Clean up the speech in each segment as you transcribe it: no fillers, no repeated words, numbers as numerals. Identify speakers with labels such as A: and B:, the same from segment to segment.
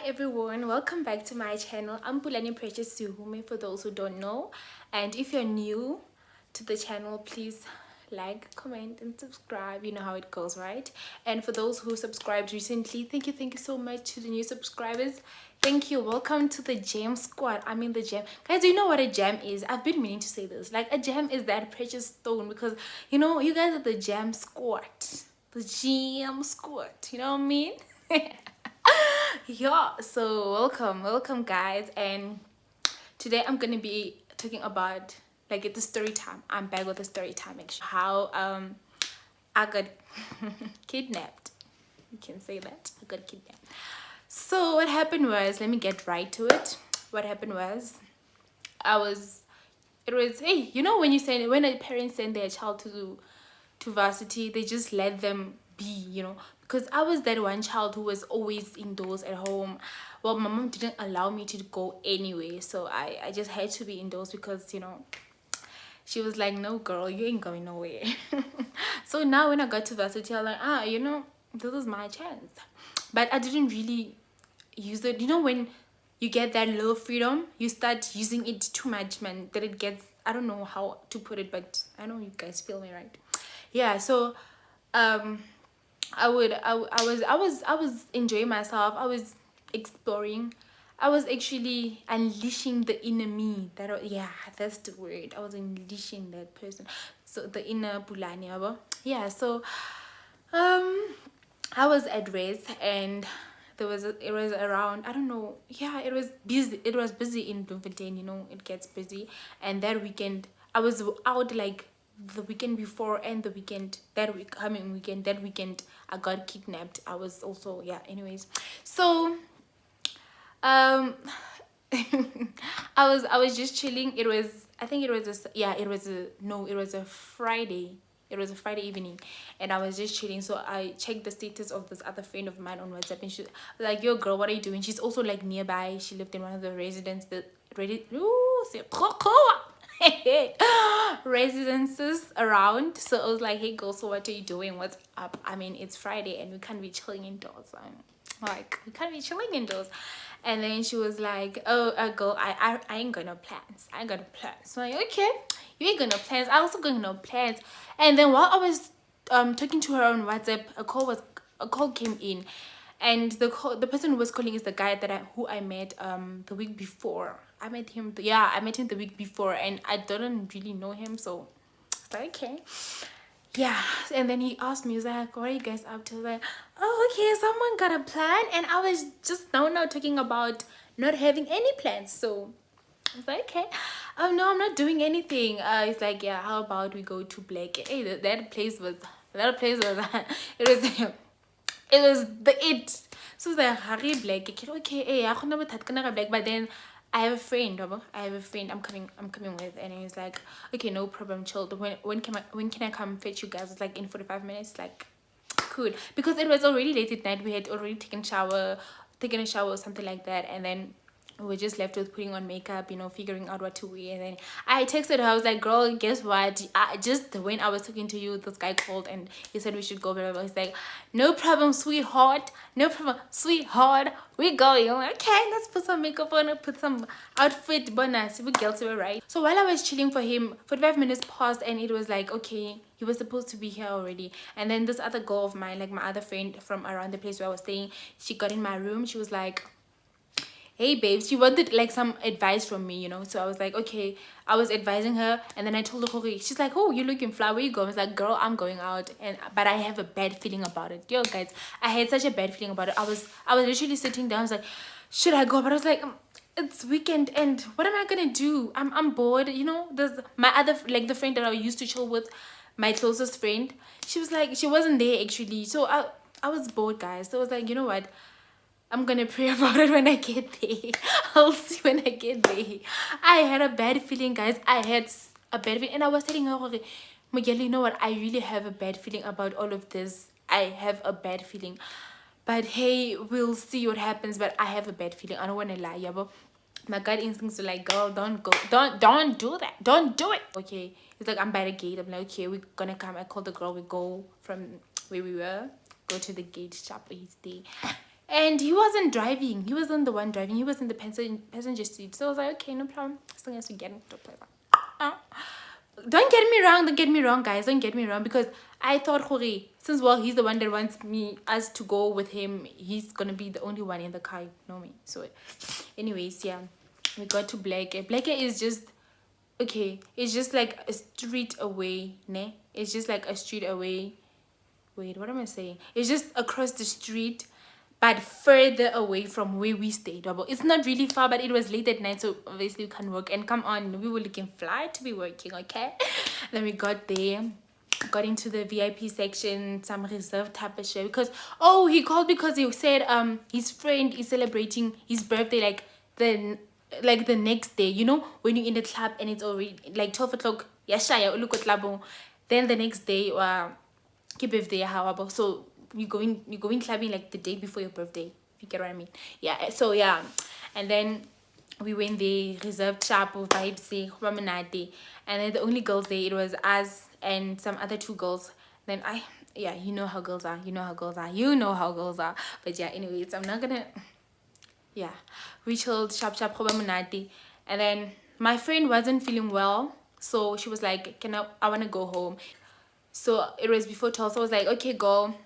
A: everyone, welcome back to my channel. I'm Pulane Precious Suhume for those who don't know, and if you're new to the channel, please like, comment and subscribe. You know how it goes, right? And for those who subscribed recently, thank you so much to the new subscribers. Thank you. Welcome to the gem squad. I mean the gem. Guys, do you know what a gem is? I've been meaning to say this. Like, a gem is that precious stone, because you know, you guys are the gem squad. The gem squad. You know what I mean? Yeah, so welcome guys, and today I'm gonna be talking about, like, it's a story time. I'm back with a story time actually. How I got kidnapped. You can say that. I got kidnapped. So what happened was, let me get right to it. What happened was, hey, you know, when a parent send their child to varsity, they just let them be, you know, because I was that one child who was always indoors at home. Well, my mom didn't allow me to go anyway, so I just had to be indoors because, you know, she was like, no girl, you ain't going nowhere. So now when I got to varsity, I was like, you know, this is my chance. But I didn't really use it. You know, when you get that little freedom, you start using it too much, man, that it gets, I don't know how to put it, but I know you guys feel me, right? Yeah, so I was enjoying myself. I was exploring. I was actually unleashing the inner me. Yeah, that's the word. I was unleashing that person. So the inner Pulane, yabo. Yeah. So I was at race, and it was around, I don't know. Yeah, it was busy. It was busy in Bloemfontein. You know, it gets busy. And that weekend, I was out like the weekend before, and the weekend that week, that weekend I got kidnapped. I was also, yeah, anyways. So I was just chilling. It was, I think it was it was a Friday. It was a Friday evening, and I was just chilling. So I checked the status of this other friend of mine on WhatsApp, and she was like, yo girl, what are you doing? She's also like nearby. She lived in one of the residences around. So I was like, hey girl, so what are you doing? What's up? I mean, it's Friday and we can't be chilling indoors. Like, we can't be chilling indoors. And then she was like, oh, girl, I ain't got no plans. I ain't got no plans. So I'm like, okay, you ain't got no plans. I also got no plans. And then while I was talking to her on WhatsApp, a call came in, and the person who was calling is the guy who I met the week before. I met him the week before, and I didn't really know him, so it's like, okay. Yeah, and then he asked me, he's like, what are you guys up to? Like, oh, okay, someone got a plan. And I was just now talking about not having any plans. So I was like, okay, oh no, I'm not doing anything. It's like, yeah, how about we go to Black? Hey, that place was it was the it. So it's like, Harry Black. Okay, hey, I can't Black. But then I have a friend. I'm coming with, and he's like, okay, no problem, chill. When can I come fetch you guys? It's like in 45 minutes. Like, cool, because it was already late at night. We had already taken a shower or something like that, and then we were just left with putting on makeup, you know, figuring out what to wear. And then I texted her. I was like, girl, guess what? Just when I was talking to you, this guy called and he said we should go, blah, blah, blah. He's like, no problem, sweetheart. No problem, sweetheart. We're going. I'm like, okay, let's put some makeup on, put some outfit, bonus. We girls were right. So while I was chilling for him, 45 minutes passed, and it was like, okay, he was supposed to be here already. And then this other girl of mine, like my other friend from around the place where I was staying, she got in my room. She was like, hey babes, she wanted like some advice from me, you know. So I was like, okay, I was advising her, and then I told her, okay, she's like, oh, you're looking fly, where you going? I was like, girl, I'm going out, but I have a bad feeling about it. Yo guys, I had such a bad feeling about it. I was literally sitting down. I was like, should I go? But I was like, it's weekend, and what am I gonna do? I'm bored, you know. There's my other, like, the friend that I used to chill with, my closest friend, she was like, she wasn't there actually. So I was bored, guys. So I was like, you know what, I'm gonna pray about it when I get there. I'll see when I get there. I had a bad feeling, guys. I had a bad feeling, and I was telling her, okay, Miguel, you know what, I really have a bad feeling about all of this. I have a bad feeling, but hey, we'll see what happens. But I have a bad feeling. I don't want to lie, yabo. My gut instincts are like, girl, don't go, don't do that, don't do it. Okay, it's like, I'm by the gate. I'm like, okay, we're gonna come. I called the girl. We go from where we were, go to the gate, shop where he stay. And he wasn't driving. He wasn't the one driving. He was in the passenger seat. So I was like, okay, no problem. As long as we get into don't get me wrong. Don't get me wrong, guys. Don't get me wrong. Because I thought, since, well, he's the one that wants us to go with him, he's going to be the only one in the car. You know me. So anyways, yeah. We got to Blake. Blake is just, okay, it's just like a street away, ne? It's just like a street away. Wait, what am I saying? It's just across the street, but further away from where we stayed. It's not really far, but it was late at night, so obviously we can't work. And come on, we were looking fly to be working, okay? Then we got there, got into the VIP section, some reserved type of shit. Because, oh, he called because he said his friend is celebrating his birthday like the next day. You know, when you're in the club and it's already like 12 o'clock, then the next day, keep birthday, however. So you're going clubbing like the day before your birthday, if you get what I mean. Yeah, so yeah. And then we went there, reserved sharp vibes, and then the only girls there, it was us and some other two girls. Then yeah, you know how girls are. But yeah, anyways, I'm not gonna, yeah, we chilled sharp and then my friend wasn't feeling well, so she was like, I want to go home. So it was before 12, so I was like, okay, girl,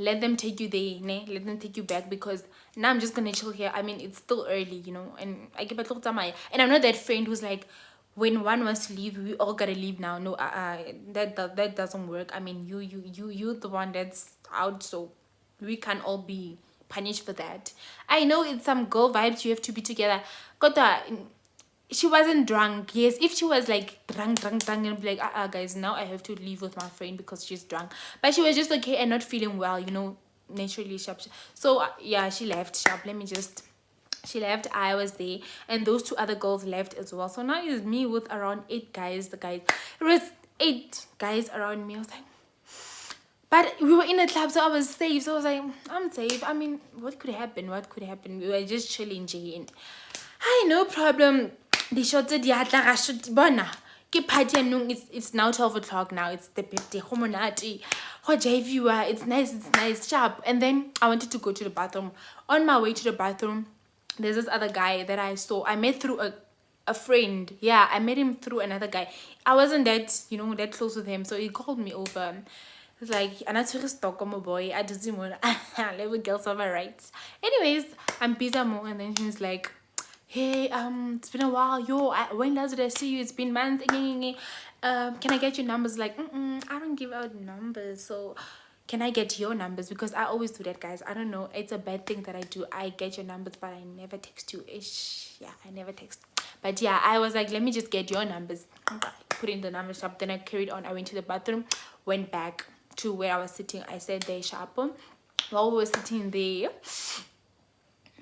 A: let them take you there, ne? Let them take you back, because now I'm just gonna chill here. I mean, it's still early, you know, and I get back, and I'm not that friend who's like, when one wants to leave, we all gotta leave now. No, that doesn't work. I mean, you the one that's out, so we can't all be punished for that. I know it's some girl vibes, you have to be together. She wasn't drunk. Yes, if she was like drunk and be like, guys, now I have to leave with my friend because she's drunk. But she was just okay and not feeling well, you know, naturally sharp. So yeah, she left sharp. She left. I was there, and those two other girls left as well. So now it's me with around 8 guys. It was 8 guys around me. I was like, but we were in a club, so I was safe. So I was like, I'm safe. I mean, what could happen? We were just chilling, and hi, no problem. The shots at the bona. Party and it's now 12 o'clock now. It's the birthday. It's nice, sharp. And then I wanted to go to the bathroom. On my way to the bathroom, there's this other guy that I saw. I met through a friend. Yeah, I met him through another guy. I wasn't that, you know, that close with him, so he called me over. He's like, I'm not sure Stockholm boy. I just didn't want little girls have my rights. Anyways, I'm busy more, and then he's like, hey, it's been a while. When last I see you? It's been months. Can I get your numbers? Like, I don't give out numbers, so can I get your numbers? Because I always do that, guys. I don't know, it's a bad thing that I do. I get your numbers, but I never text you. Yeah, I never text. But yeah, I was like, let me just get your numbers. Put in the number shop. Then I carried on. I went to the bathroom, went back to where I was sitting. I said there sharp. While we were sitting there,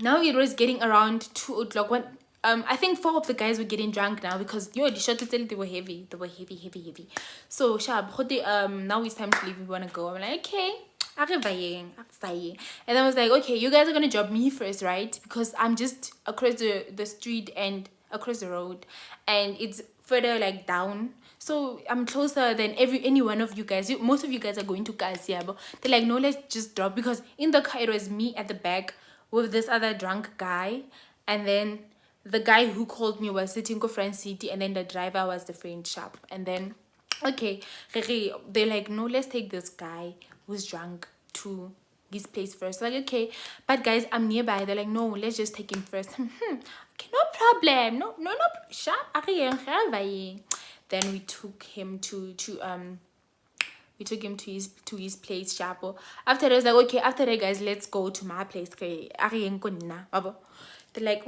A: now it was getting around 2 o'clock when I think 4 of the guys were getting drunk now, because the shot they were heavy. So sharp, now it's time to leave. We want to go. I'm like, okay, and then I was like, okay, you guys are gonna drop me first, right? Because I'm just across the street and across the road, and it's further like down, so I'm closer than any one of you guys. Most of you guys are going to Kasia, but they're like, no, let's just drop, because in the car it was me at the back with this other drunk guy, and then the guy who called me was sitting in front seat, and then the driver was the friend sharp. And then okay, they're like, no, let's take this guy who's drunk to his place first. Like, okay, but guys, I'm nearby. They're like, no, let's just take him first. Okay, no problem, no sharp. Then we took him to his place sharp. After that, I was like, okay, after that, guys, let's go to my place. They're like,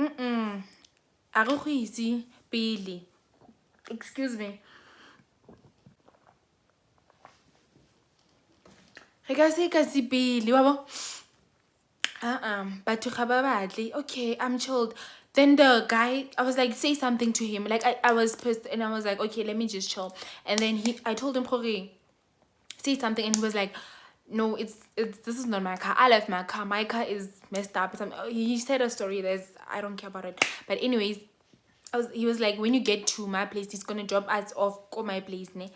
A: excuse me. But okay, I'm chilled. Then the guy, I was like, say something to him. Like, I was pissed, and I was like, okay, let me just chill. And then I told him, say something, and he was like, no, this is not my car. I left my car. My car is messed up. He said a story. I don't care about it. But anyways, he was like, when you get to my place, he's gonna drop us off at my place, ne?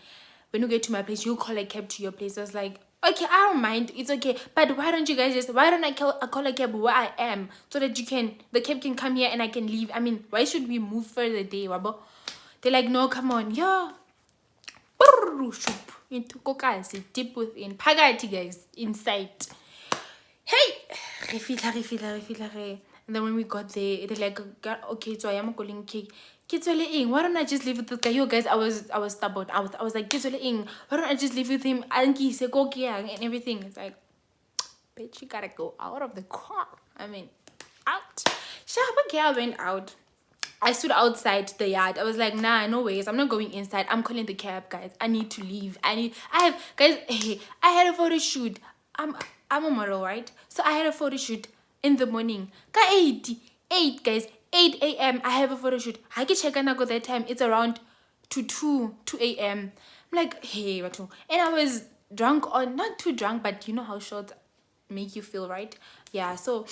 A: When you get to my place, you call a cab to your place. I was like, Okay, I don't mind. It's okay. But why don't you guys why don't I call a cab where I am so that the cab can come here and I can leave? I mean, why should we move further day, wabo? They're like, no, come on, yeah. Into kokasi, deep within. Pagati, guys, inside. Hey, refila. And then when we got there, they're like, okay, so I am calling cake. Why don't I just live with this guy? Yo, guys, I was stubborn. I was like, why don't I just live with him? And everything. It's like, bitch, you gotta go out of the car. I mean, out. I went out. I stood outside the yard. I was like, nah, no ways. I'm not going inside. I'm calling the cab, guys. I need to leave. Guys, hey, I had a photo shoot. I'm a model, right? So I had a photo shoot in the morning. 8 guys, 8 a.m. I have a photo shoot. I can check and I go that time. It's around 2 a.m. I'm like, hey, what? And I was drunk, or not too drunk, but you know how shorts make you feel, right? Yeah, so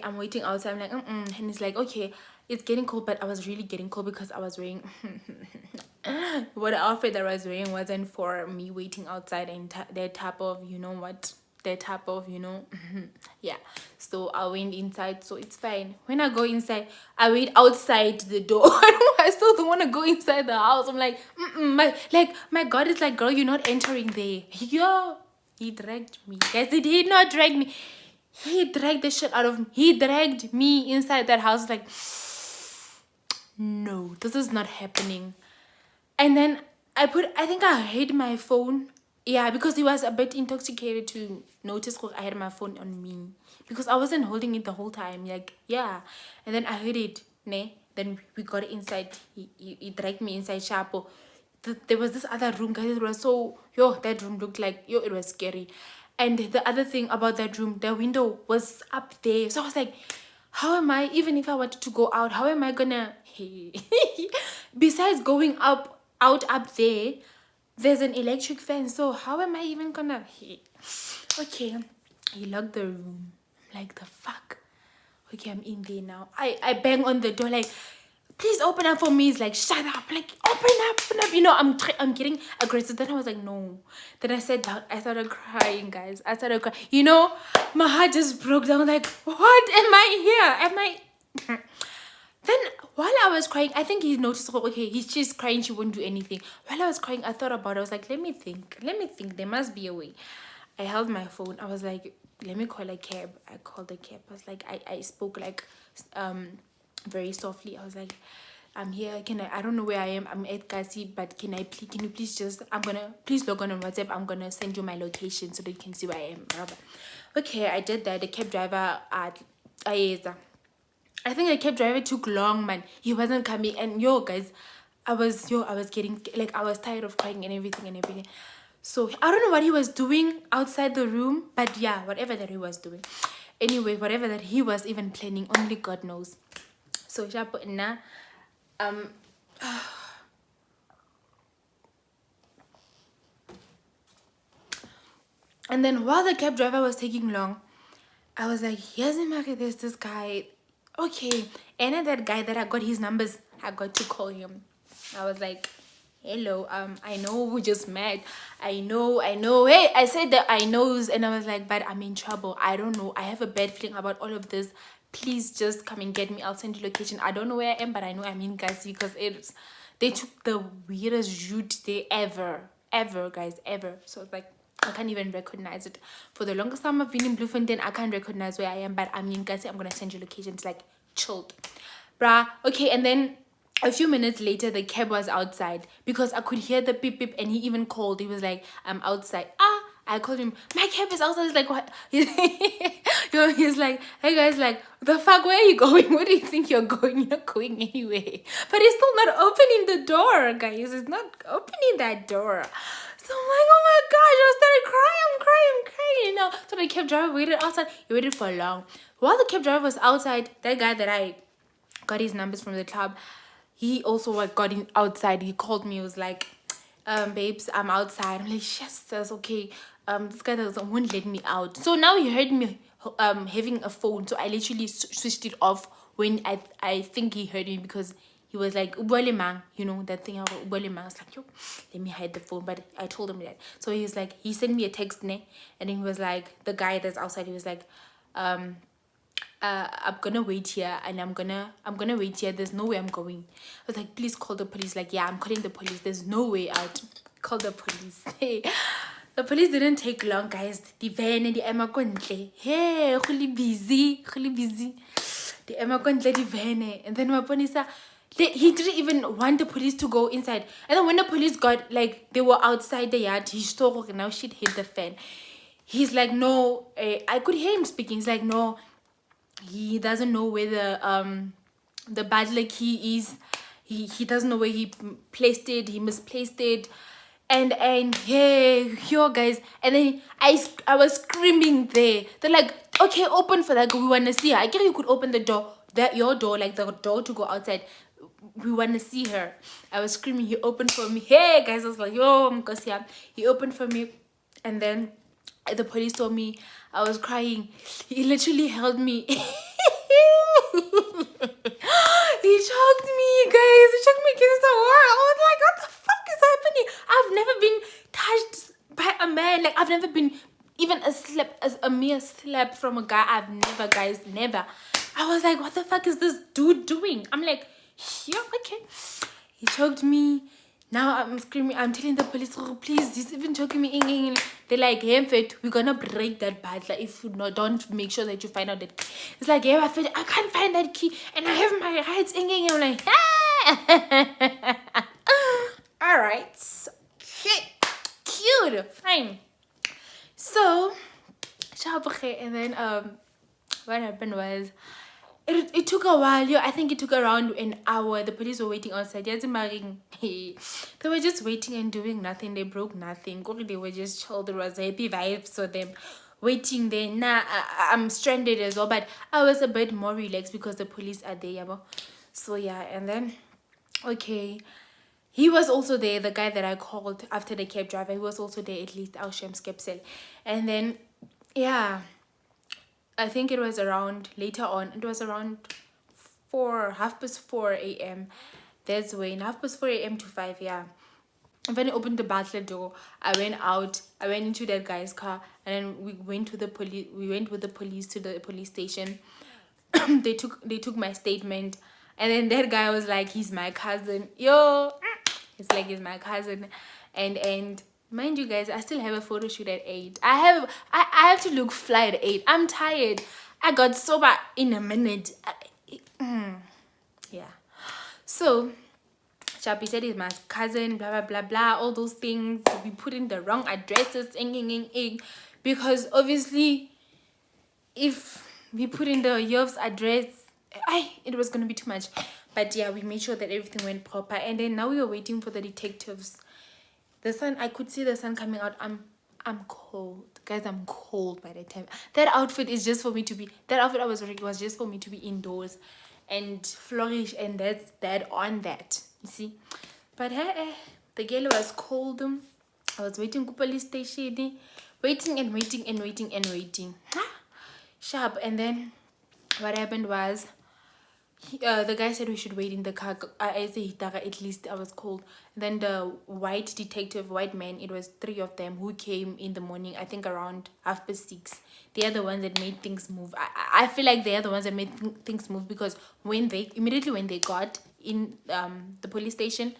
A: I'm waiting outside. I'm like, and he's like, okay, it's getting cold, but I was really getting cold because I was wearing what outfit that I was wearing wasn't for me waiting outside and that type of, yeah. So I went inside, so it's fine. When I go inside, I wait outside the door. I still don't want to go inside the house. I'm like, my God, it's like, girl, you're not entering there. Yo, he dragged me. Guys, he did not drag me. He dragged the shit out of me. He dragged me inside that house. Like, no, this is not happening. And then I think I hid my phone. Yeah, because he was a bit intoxicated to notice I had my phone on me. Because I wasn't holding it the whole time. Like, yeah. And then I hid it. Ne? Then we got inside. He dragged me inside Chapo. There was this other room, guys. It was so... that room looked like... it was scary. And the other thing about that room, the window was up there. So I was like, how am I... even if I wanted to go out, how am I gonna... besides going out up there, there's an electric fan. So how am I even gonna... okay, he locked the room. I'm like, the fuck? Okay, I'm in there now. I bang on the door like, please open up for me. He's like, shut up. Like, open up. I'm getting aggressive. Then I was like, no. Then I sat down. I started crying, guys. My heart just broke down. Like, what? Am I here? Then while I was crying, I think he noticed, okay, he's just crying. She won't do anything. While I was crying, I thought about it. I was like, let me think. There must be a way. I held my phone. I was like, let me call a cab. I called a cab. I was like, I spoke like very softly. I was like, I'm here. I don't know where I am. I'm at Kasi, but can you please just, please log on WhatsApp. I'm gonna send you my location so that you can see where I am. Okay, I did that. The cab driver I think the cab driver took long, man. He wasn't coming. And guys, I was getting, like, I was tired of crying and everything. So I don't know what he was doing outside the room, but yeah, whatever that he was doing. Anyway, whatever that he was even planning, only God knows. So and then while the cab driver was taking long, I was like, yes, there's this guy. Okay, and that guy that I got his numbers, I got to call him. I was like, hello, I know we just met. I know. Hey, I said that I knows, and I was like, but I'm in trouble. I don't know. I have a bad feeling about all of this. Please just come and get me. I'll send you location. I don't know where I am, but I know I'm in Kasi because they took the weirdest route they ever, guys, ever. So it's like, I can't even recognize it. For the longest time I've been in Bloemfontein, I can't recognize where I am, but I'm in Kasi. I'm gonna send you location. It's like chilled, bruh. Okay, and then a few minutes later, the cab was outside because I could hear the beep beep, and he even called. He was like, I'm outside. I called him, my cab is outside. He's like, what? He's like, hey guys, like, the fuck, where are you going? Where do you think you're going? You're not going anywhere. But he's still not opening the door, guys. He's not opening that door. So I'm like, oh my gosh, I started crying. So the cab driver waited outside. He waited for long. While the cab driver was outside, that guy that I got his numbers from the club, he also got in outside. He called me. He was like, babes, I'm outside. I'm like, yes, that's okay. This guy won't let me out. So now he heard me having a phone. So I literally switched it off when I think he heard me because he was like, "Ubole mang," you know, that thing about ubole mang. I was like, yo, let me hide the phone. But I told him that. So he's like, he sent me a text, ne? And then he was like, the guy that's outside, he was like, I'm gonna wait here, and I'm gonna wait here. There's no way I'm going. I was like, please call the police. Like, yeah, I'm calling the police. There's no way out. Call the police. Hey, the police didn't take long, guys. The van and the Emma Kontle. Hey, really busy. The Emma Kontle, the van. And then my police, he didn't even want the police to go inside. And then when the police got, like, they were outside the yard, he saw, now shit hit the fan. He's like, no, I could hear him speaking. He's like, no, he doesn't know where the butler key is. He doesn't know where he placed it. He misplaced it. And hey, yo guys, and then I was screaming there. They're like, okay, open for that, we wanna see her. I guess you could open the door, your door, like the door to go outside. We wanna see her. I was screaming. He opened for me. Hey guys, I was like, yo, Mkosia. He opened for me, and then the police told me I was crying. He literally held me. He choked me, guys. He choked me against the wall. I was like, what the fuck is happening? I've never been touched by a man. Like, I've never been even a mere slap from a guy. I've never, guys, never. I was like, what the fuck is this dude doing? I'm like, yeah, okay. He choked me. Now I'm screaming. I'm telling the police, oh, please, he's even choking me. They're like, hey, Mfet, we're gonna break that butler if you don't make sure that you find out that key. It's like, yeah, Mfet, I can't find that key and I have my rights. I'm like, ah! All right, cute, fine. So, and then what happened was, it took a while. I think it took around an hour. The police were waiting outside. They were just waiting and doing nothing. They broke nothing. They were just chill. There was happy vibes for them waiting there. Nah, I'm stranded as well, but I was a bit more relaxed because the police are there. So yeah, and then okay, he was also there. The guy that I called after the cab driver, he was also there. At least our Shem's Capsule. And then yeah, I think it was around later on. It was around 4:30 a.m. That's when 4:30 a.m. to 5. Yeah. And when I opened the butler door, I went out. I went into that guy's car, and then we went to the police. We went with the police to the police station. they took my statement, and then that guy was like, he's my cousin. Yo, it's like he's my cousin, and mind you guys, I still have a photo shoot at 8. I have to look fly at 8. I'm tired. I got sober in a minute. Yeah. So Chappie said he's my cousin, blah blah blah blah, all those things. We put in the wrong addresses, because obviously if we put in the Yov's address, it was gonna be too much. But yeah, we made sure that everything went proper, and then now we were waiting for the detectives. The sun, I could see the sun coming out. I'm cold, guys. I'm cold by the time. That outfit is just for me to be. That outfit I was wearing was just for me to be indoors, and flourish, and that's that on that. You see, but hey, the girl was cold. I was waiting at the police station, waiting and waiting and waiting and waiting. Sharp, and then what happened was, the guy said we should wait in the car. I said at least I was cold. And then the white man, it was 3 of them who came in the morning, I think around 6:30. They are the ones that made things move. I feel like they are the ones that made things move, because immediately when they got in the police station,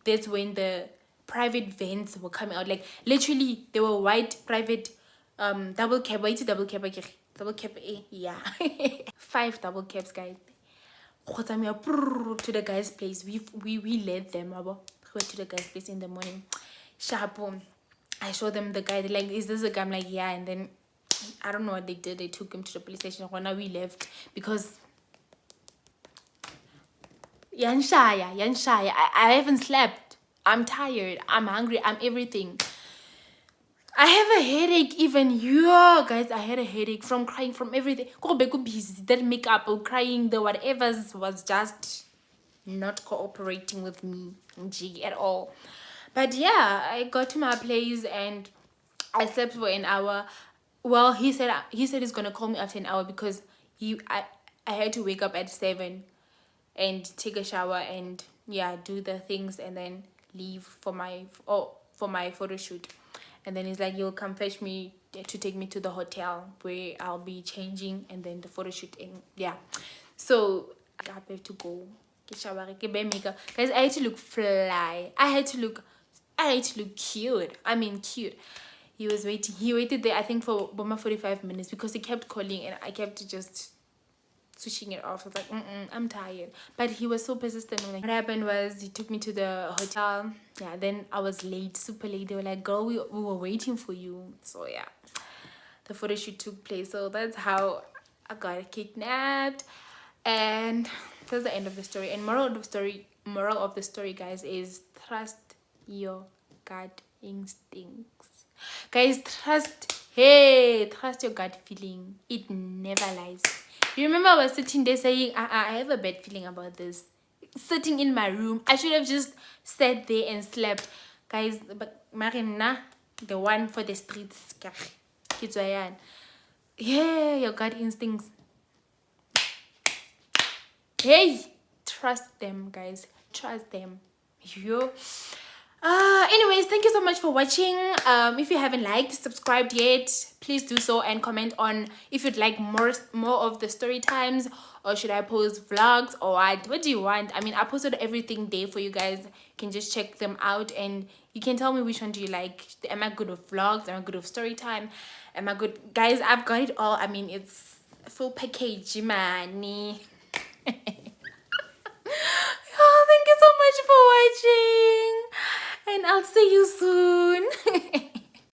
A: that's when the private vans were coming out. Like literally, they were white private double cab, yeah. 5 double cabs, guys. To the guy's place. We led them to the guy's place in the morning. Sharp. I showed them the guy. They're like, is this a guy? I'm like, yeah. And then I don't know what they did. They took him to the police station. Now we left because Yanshaya. I haven't slept. I'm tired. I'm hungry. I'm everything. I have a headache even. Yeah, guys, I had a headache from crying, from everything. Go back busy. That makeup or crying, the whatevers was just not cooperating with me at all. But yeah, I got to my place and I slept for an hour. Well, he said he's gonna call me after an hour because I had to wake up at 7. and take a shower and yeah, do the things and then leave for my photo shoot. And then he's like, you'll come fetch me to take me to the hotel where I'll be changing and then the photo shoot. And yeah, so I have to go get shower, get bare makeup, guys. I had to look fly. I had to look cute. I mean cute. He was waiting. He waited there, I think, for about 45 minutes because he kept calling and I kept just switching it off. I was like, I'm tired. But he was so persistent. Like, what happened was he took me to the hotel. Yeah, then I was late, super late. They were like, girl, we were waiting for you. So yeah, the photo shoot took place. So that's how I got kidnapped. And that's the end of the story. And moral of the story, guys, is trust your gut instincts. Guys, trust your gut feeling. It never lies. You remember I was sitting there saying, I have a bad feeling about this. Sitting in my room. I should have just sat there and slept. Guys, but Marina, the one for the streets. Yeah, your gut instincts. Hey, trust them, guys. Trust them. Yo. Anyways, thank you so much for watching. If you haven't liked, subscribed yet, please do so and comment on if you'd like more of the story times, or should I post vlogs, or what do you want? I mean, I posted everything there for you guys. You can just check them out and you can tell me which one do you like. Am I good with vlogs? Am I good with story time? Am I good? Guys, I've got it all. I mean, it's a full package, money. Oh, thank you so much for watching. And I'll see you soon.